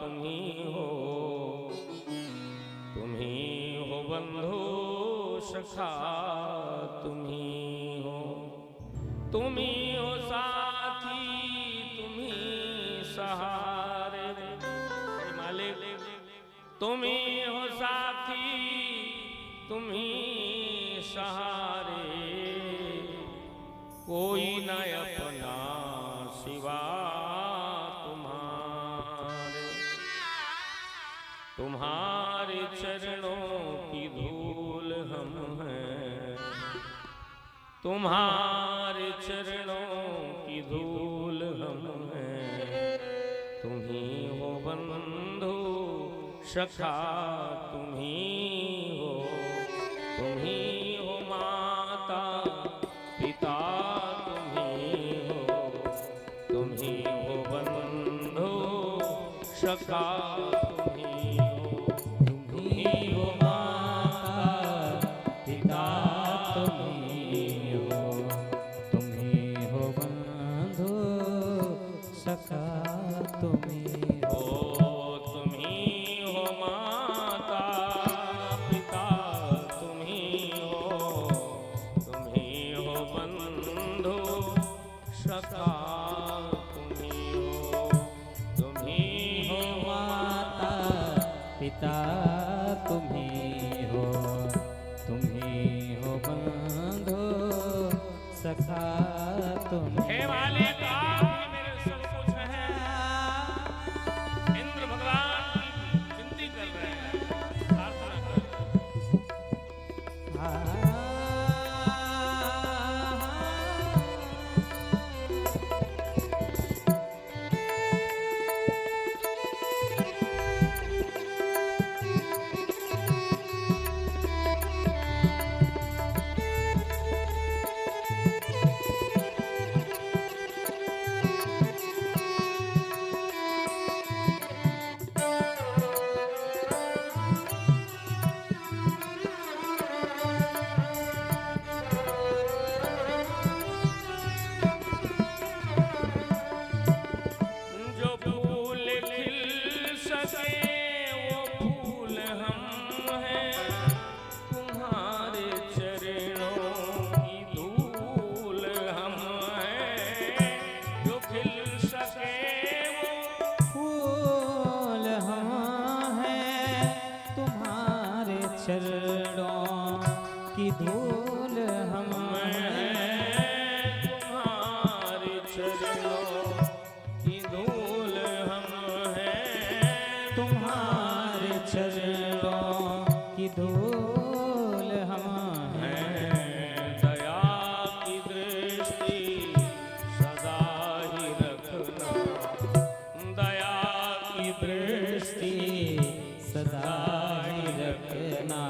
तुम ही हो बंधु सखा तुम ही हो साथी तुम ही सहारे मालिक तुम ही हो साथी तुम ही सहारे कोई न अपना सिवा तुम्हारे चरणों की धूल हम हैं तुम्हारे चरणों की धूल हम हैं तुम ही हो बंधु सखा तुम ही हो माता पिता तुम ही हो बंधु सखा पिता तुम ही हो बंधु सखा तुम हे मालिक आप ही मेरे सब कुछ हैं। इंद्र भगवान विनती कर रहे हैं प्रार्थना कर रहे हैं। चरणों की धूल हम तुम्हारे चरणों की धूल हम हैं तुम्हारे चरणों की धूल हम हैं दया की दृष्टि सदा ही रखना दया की दृष्टि सदा ही रखना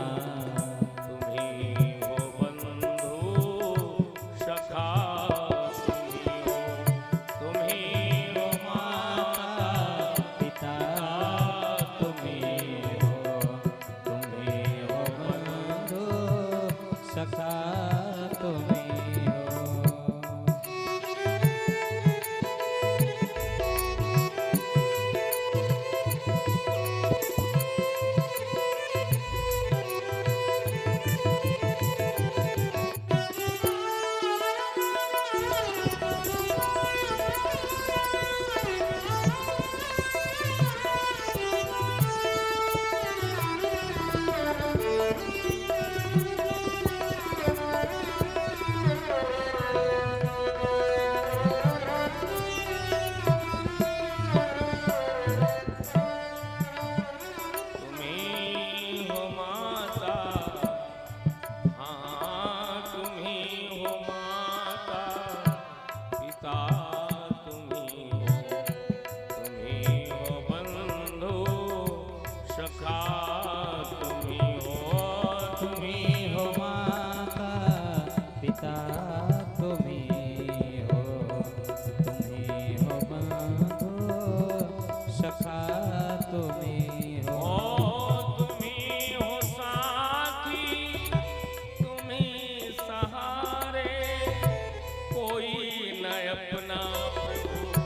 अपना प्रभु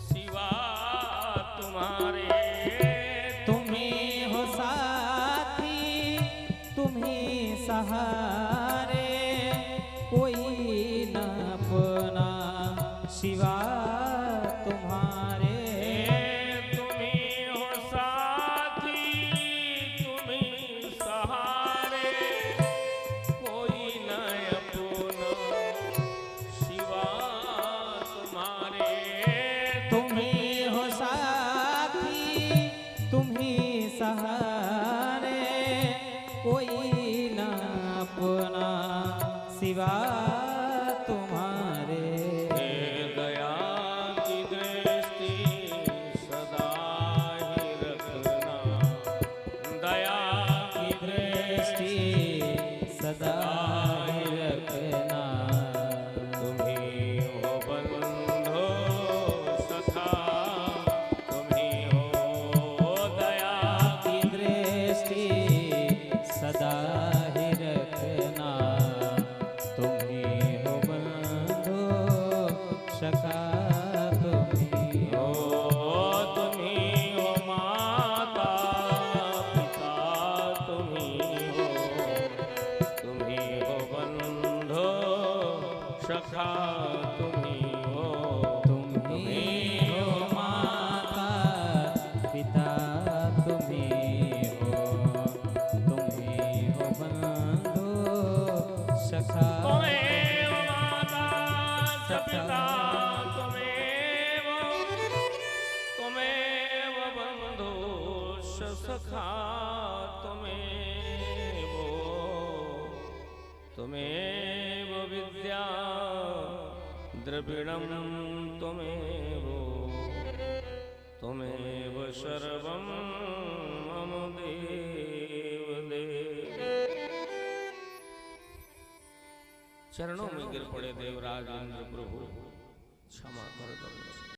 सिवा तुम्हारे तुम ही सहारे, कोई ना अपना सिवा तुम्हारे। हे दया की दृष्टि सदा ही रखना, दया की दृष्टि सदा ही रखना। तुम ही हो बंधो सखा, तुम ही हो दया की दृष्टि सदा ही रखना। तुम ही हो बंधु सखा, तुम ही हो। तुम ही हो माता पिता, तुम ही हो बंधो सखा, तुम ही हो। तुम ही हो माता पिता, तुम ही हो बंधु सखा। त्वमेव माता च पिता, त्वमेव बन्धुश्च सखा, त्वमेव विद्या द्रविणं, त्वमेव सर्वं मम देव देव। चरणों में गिर पड़े देवराज इंद्र प्रभु, क्षमा कर दो।